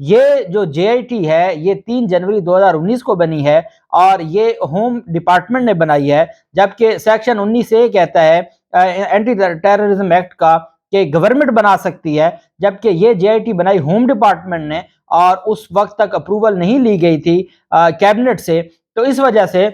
یہ جو جے I T ہے یہ 3 جنوری 2019 کو بنی ہے اور یہ ہوم ڈپارٹمنٹ نے بنائی ہے، جبکہ سیکشن 19A کہتا ہے اینٹی ٹیررزم ایکٹ کا کہ گورنمنٹ بنا سکتی ہے، جبکہ یہ جے آئی ٹی بنائی ہوم ڈپارٹمنٹ نے اور اس وقت تک اپروول نہیں لی گئی تھی کیبنٹ سے، تو اس وجہ سے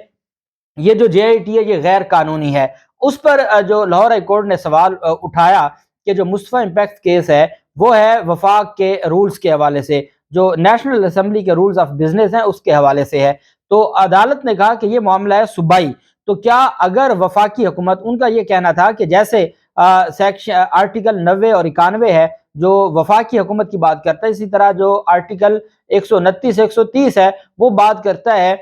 یہ جو جے آئی ٹی ہے یہ غیر قانونی ہے۔ اس پر جو لاہور ہائی کورٹ نے سوال اٹھایا کہ جو مصطفیٰ امپیکٹ کیس ہے وہ ہے وفاق کے رولز کے حوالے سے، جو نیشنل اسمبلی کے رولز آف بزنس ہیں اس کے حوالے سے ہے، تو عدالت نے کہا کہ یہ معاملہ ہے صوبائی، تو کیا اگر وفاقی حکومت، ان کا یہ کہنا تھا کہ جیسے سیکشن آرٹیکل 90 اور 91 ہے جو وفاقی حکومت کی بات کرتا ہے، اسی طرح جو آرٹیکل 129 130 ہے وہ بات کرتا ہے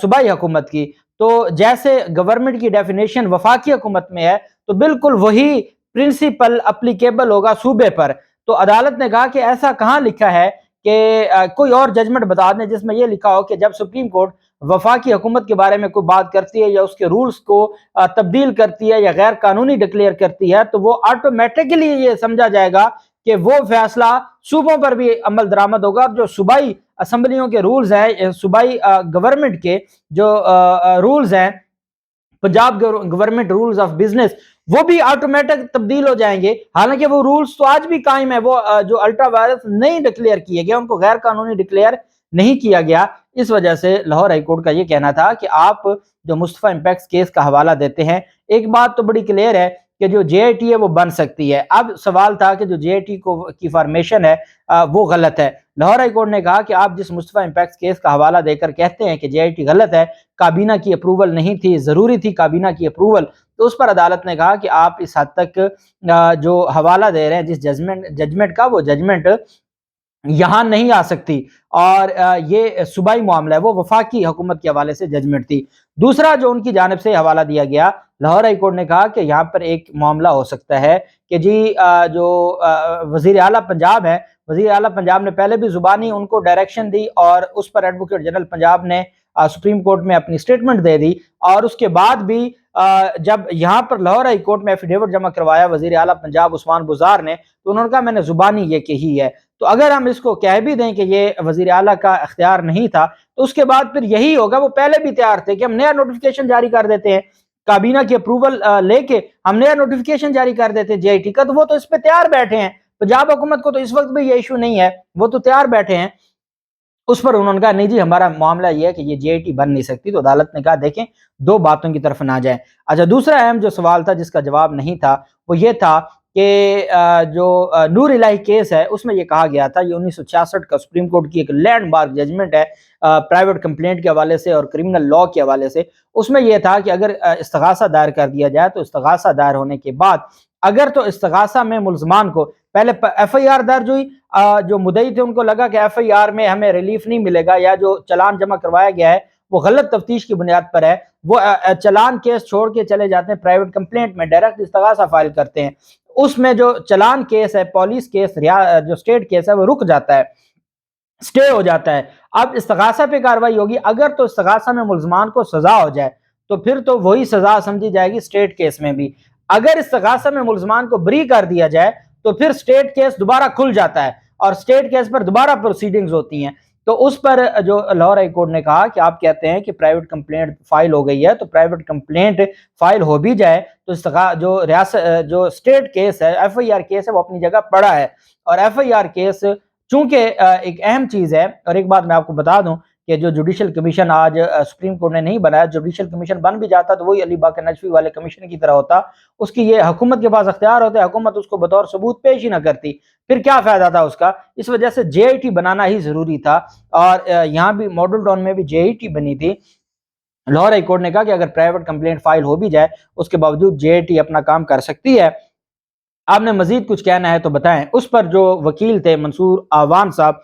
صوبائی حکومت کی، تو جیسے گورنمنٹ کی ڈیفینیشن وفاقی حکومت میں ہے تو بالکل وہی پرنسپل اپلیکیبل ہوگا صوبے پر۔ تو عدالت نے کہا کہ ایسا کہاں لکھا ہے کہ کوئی اور ججمنٹ بتا دیں جس میں یہ لکھا ہو کہ جب سپریم کورٹ وفاقی حکومت کے بارے میں کوئی بات کرتی ہے یا اس کے رولز کو تبدیل کرتی ہے یا غیر قانونی ڈکلیئر کرتی ہے تو وہ آٹومیٹکلی یہ سمجھا جائے گا کہ وہ فیصلہ صوبوں پر بھی عمل درآمد ہوگا، جو صوبائی اسمبلیوں کے رولز ہیں، صوبائی گورنمنٹ کے جو رولز ہیں، Punjab government rules of business, وہ بھی آٹومیٹک تبدیل ہو جائیں گے، حالانکہ وہ رولز تو آج بھی قائم ہے، وہ جو الٹرا وائرس نہیں ڈکلیئر کیے گئے، ان کو غیر قانونی ڈکلیئر نہیں کیا گیا۔ اس وجہ سے لاہور ہائی کورٹ کا یہ کہنا تھا کہ آپ جو مصطفیٰ امپیکٹ کیس کا حوالہ دیتے ہیں، ایک بات تو بڑی کلیئر ہے کہ جو جے آئی ٹی ہے وہ بن سکتی ہے، اب سوال تھا کہ جو جے آئی ٹی کی فارمیشن ہے وہ غلط ہے۔ لاہور ہائی کورٹ نے کہا کہ آپ جس مصطفیٰ امپیکٹ کیس کا حوالہ دے کر کہتے ہیں کہ جے آئی ٹی غلط ہے، کابینہ کی اپروول نہیں تھی، ضروری تھی کابینہ کی اپروول، تو اس پر عدالت نے کہا کہ آپ اس حد تک جو حوالہ دے رہے ہیں جس ججمنٹ کا، وہ ججمنٹ یہاں نہیں آ سکتی، اور یہ صوبائی معاملہ ہے، وہ وفاقی حکومت کے حوالے سے ججمنٹ تھی۔ دوسرا جو ان کی جانب سے حوالہ دیا گیا، لاہور ہائی کورٹ نے کہا کہ یہاں پر ایک معاملہ ہو سکتا ہے کہ جی جو وزیر اعلیٰ پنجاب ہے، وزیر اعلیٰ پنجاب نے پہلے بھی زبانی ان کو ڈائریکشن دی اور اس پر ایڈوکیٹ جنرل پنجاب نے سپریم کورٹ میں اپنی سٹیٹمنٹ دے دی، اور اس کے بعد بھی جب یہاں پر لاہور ہائی کورٹ میں ایفیڈیوٹ جمع کروایا وزیر اعلیٰ پنجاب عثمان بزار نے، تو انہوں نے کہا میں نے زبانی یہ کہی ہے، تو اگر ہم اس کو کہہ بھی دیں کہ یہ وزیر اعلیٰ کا اختیار نہیں تھا تو اس کے بعد پھر یہی ہوگا، وہ پہلے بھی تیار تھے کہ ہم نیا نوٹیفیکیشن جاری کر دیتے ہیں، کابینہ کی اپروول لے کے ہم نیا نوٹیفیکیشن جاری کر دیتے ہیں جے آئی ٹی کا، تو وہ تو اس پہ تیار بیٹھے ہیں، پنجاب حکومت کو تو اس وقت بھی یہ ایشو نہیں ہے، وہ تو تیار بیٹھے ہیں۔ اس پر انہوں نے کہا نہیں جی ہمارا معاملہ یہ ہے کہ یہ جے آئی ٹی بن نہیں سکتی، تو عدالت نے کہا دیکھیں دو باتوں کی طرف نہ جائیں۔ اچھا، دوسرا اہم جو سوال تھا جس کا جواب نہیں تھا وہ یہ تھا کہ جو نور الہی کیس ہے اس میں یہ کہا گیا تھا، یہ 1966 کا سپریم کورٹ کی ایک لینڈ مارک ججمنٹ ہے پرائیویٹ کمپلینٹ کے حوالے سے اور کرمنل لاء کے حوالے سے، اس میں یہ تھا کہ اگر استغاثہ دائر کر دیا جائے تو استغاثہ دائر ہونے کے بعد اگر تو استغاثہ میں ملزمان کو پہلے ایف آئی آر درج ہوئی، جو مدعی تھے ان کو لگا کہ ایف آئی آر میں ہمیں ریلیف نہیں ملے گا یا جو چلان جمع کروایا گیا ہے وہ غلط تفتیش کی بنیاد پر ہے، وہ چلان کیس چھوڑ کے چلے جاتے ہیں پرائیویٹ کمپلینٹ میں، ڈائریکٹ استغاثہ فائل کرتے ہیں، اس میں جو چلان کیس ہے، پولیس کیس، جو اسٹیٹ کیس ہے وہ رک جاتا ہے، سٹے ہو جاتا ہے۔ اب استغاثہ پہ کاروائی ہوگی، اگر تو استغاثہ میں ملزمان کو سزا ہو جائے تو پھر تو وہی سزا سمجھی جائے گی سٹیٹ کیس میں بھی، اگر استغاثہ میں ملزمان کو بری کر دیا جائے تو پھر سٹیٹ کیس دوبارہ کھل جاتا ہے اور سٹیٹ کیس پر دوبارہ پروسیڈنگز ہوتی ہیں، تو اس پر جو لاہور ہائی کورٹ نے کہا کہ آپ کہتے ہیں کہ پرائیویٹ کمپلینٹ فائل ہو گئی ہے تو پرائیویٹ کمپلینٹ فائل ہو بھی جائے تو جو سٹیٹ کیس ہے، ایف آئی آر کیس ہے، وہ اپنی جگہ پڑا ہے، اور ایف آئی آر کیس چونکہ ایک اہم چیز ہے، اور ایک بات میں آپ کو بتا دوں کہ جو جوڈیشل کمیشن آج سپریم کورٹ نے نہیں بنایا، جوڈیشل کمیشن بن بھی جاتا تو وہی علی باقر نجفی والے کمیشن کی طرح ہوتا، اس کی یہ حکومت کے پاس اختیار ہوتا ہے، حکومت اس کو بطور ثبوت پیش ہی نہ کرتی، پھر کیا فائدہ تھا اس کا؟ اس وجہ سے جے آئی ٹی بنانا ہی ضروری تھا، اور یہاں بھی ماڈل ٹاؤن میں بھی جے آئی ٹی بنی تھی۔ لاہور ہائی کورٹ نے کہا کہ اگر پرائیویٹ کمپلینٹ فائل ہو بھی جائے اس کے باوجود جے آئی ٹی اپنا کام کر سکتی ہے۔ آپ نے مزید کچھ کہنا ہے تو بتائیں۔ اس پر جو وکیل تھے منصور آوان صاحب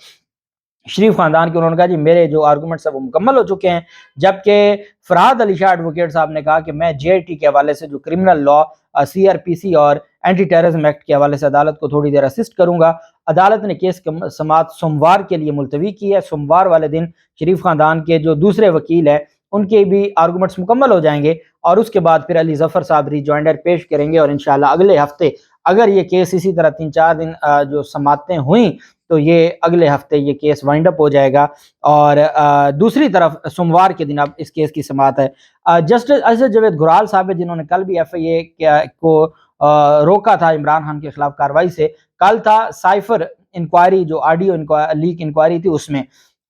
شریف خاندان کے، انہوں نے کہا جی میرے جو آرگومنٹس ہیں وہ مکمل ہو چکے ہیں، جبکہ فرحاد علی شاہ ایڈوکیٹ صاحب نے کہا کہ میں جے آئی ٹی کے حوالے سے جو criminal law, C R P C اور اینٹی ٹیررزم ایکٹ کے حوالے سے عدالت کو تھوڑی دیر اسسٹ کروں گا۔ عدالت نے کیس سماعت سوموار کے لیے ملتوی کی ہے، سوموار والے دن شریف خاندان کے جو دوسرے وکیل ہیں ان کے بھی آرگومنٹس مکمل ہو جائیں گے، اور اس کے بعد پھر علی ظفر صاحب ری جوائنڈر پیش کریں گے، اور انشاءاللہ اگلے ہفتے اگر یہ کیس اسی طرح 3-4 دن جو سماعتیں ہوئیں تو یہ اگلے ہفتے یہ کیس وائنڈ اپ ہو جائے گا، اور دوسری طرف سوموار کے دن اب اس کیس کی سماعت ہے۔ جسٹس اسد جاوید گرال صاحب جنہوں نے کل بھی ایف آئی اے کو روکا تھا عمران خان کے خلاف کارروائی سے، کل تھا سائفر انکوائری جو آڈیو لیک انکوائری تھی اس میں،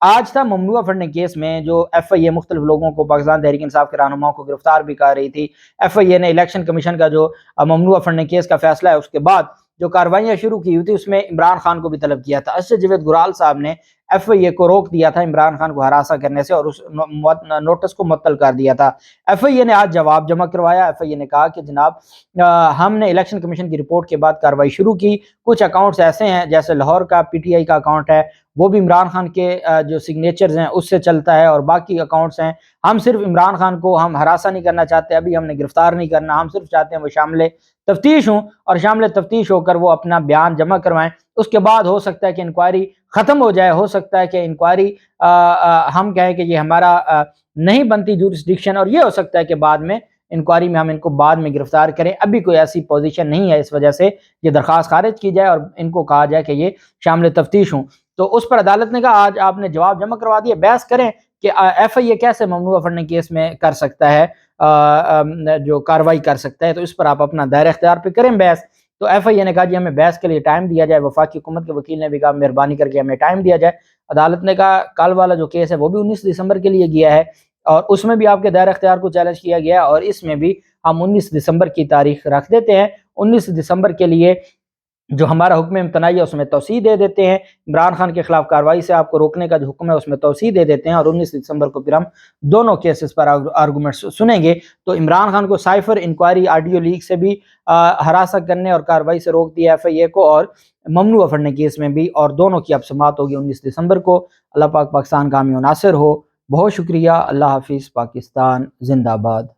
آج تھا ممنوعہ فنڈنگ کیس میں جو ایف آئی اے مختلف لوگوں کو، پاکستان تحریک انصاف کے رہنماؤں کو گرفتار بھی کر رہی تھی۔ ایف آئی اے نے الیکشن کمیشن کا جو ممنوعہ فنڈنگ کیس کا فیصلہ ہے اس کے بعد جو کارروائیاں شروع کی ہوئی تھی اس میں عمران خان کو بھی طلب کیا تھا۔ اسد جاوید گرال صاحب نے ایف آئی اے کو روک دیا تھا عمران خان کو ہراساں کرنے سے اور اس نوٹس کو معطل کر دیا تھا۔ ایف آئی اے نے آج جواب جمع کروایا۔ ایف آئی اے نے کہا کہ جناب ہم نے الیکشن کمیشن کی رپورٹ کے بعد کارروائی شروع کی، کچھ اکاؤنٹس ایسے ہیں جیسے لاہور کا پی ٹی آئی کا اکاؤنٹ ہے وہ بھی عمران خان کے جو سگنیچرز ہیں اس سے چلتا ہے، اور باقی اکاؤنٹس ہیں، ہم صرف عمران خان کو ہم ہراساں نہیں کرنا چاہتے، ابھی ہم نے گرفتار نہیں کرنا، ہم صرف چاہتے ہیں وہ شامل تفتیش ہوں اور شامل تفتیش ہو کر وہ اپنا بیان جمع کروائیں، اس کے بعد ہو سکتا ہے کہ انکوائری ختم ہو جائے، ہو سکتا ہے کہ انکوائری ہم کہیں کہ یہ ہمارا نہیں بنتی جورسڈکشن، اور یہ ہو سکتا ہے کہ بعد میں انکوائری میں ہم ان کو بعد میں گرفتار کریں۔ ابھی کوئی ایسی پوزیشن نہیں ہے، اس وجہ سے یہ درخواست خارج کی جائے اور ان کو کہا جائے کہ یہ شامل تفتیش ہوں۔ تو اس پر عدالت نے کہا آج آپ نے جواب جمع کروا دیا، بحث کریں کہ ایف آئی اے کیسے ممنوعہ فنڈنگ کیس میں کر سکتا ہے، جو کارروائی کر سکتا ہے، تو اس پر آپ اپنا دائرہ اختیار پہ کریں بحث۔ تو ایف آئی اے نے کہا جی ہمیں بحث کے لیے ٹائم دیا جائے، وفاقی حکومت کے وکیل نے بھی کہا مہربانی کر کے ہمیں ٹائم دیا جائے۔ عدالت نے کہا کل والا جو کیس ہے وہ بھی 19 دسمبر کے لیے گیا ہے اور اس میں بھی آپ کے دائرہ اختیار کو چیلنج کیا گیا ہے، اور اس میں بھی ہم 19 دسمبر کی تاریخ رکھ دیتے ہیں، 19 دسمبر کے لیے جو ہمارا حکم امتناعی ہے اس میں توسیع دے دیتے ہیں، عمران خان کے خلاف کارروائی سے آپ کو روکنے کا جو حکم ہے اس میں توسیع دے دیتے ہیں، اور 19 دسمبر کو پھر ہم دونوں کیسز پر آرگومنٹس سنیں گے۔ تو عمران خان کو سائفر انکوائری آڈیو لیک سے بھی ہراساں کرنے اور کارروائی سے روک دیا ایف آئی اے کو، اور ممنوعہ فنڈنگ کیس میں بھی، اور دونوں کی اب سماعت ہوگی 19 دسمبر کو۔ اللہ پاک پاکستان کا حامی و ناصر ہو۔ بہت شکریہ۔ اللہ حافظ۔ پاکستان زندہ باد۔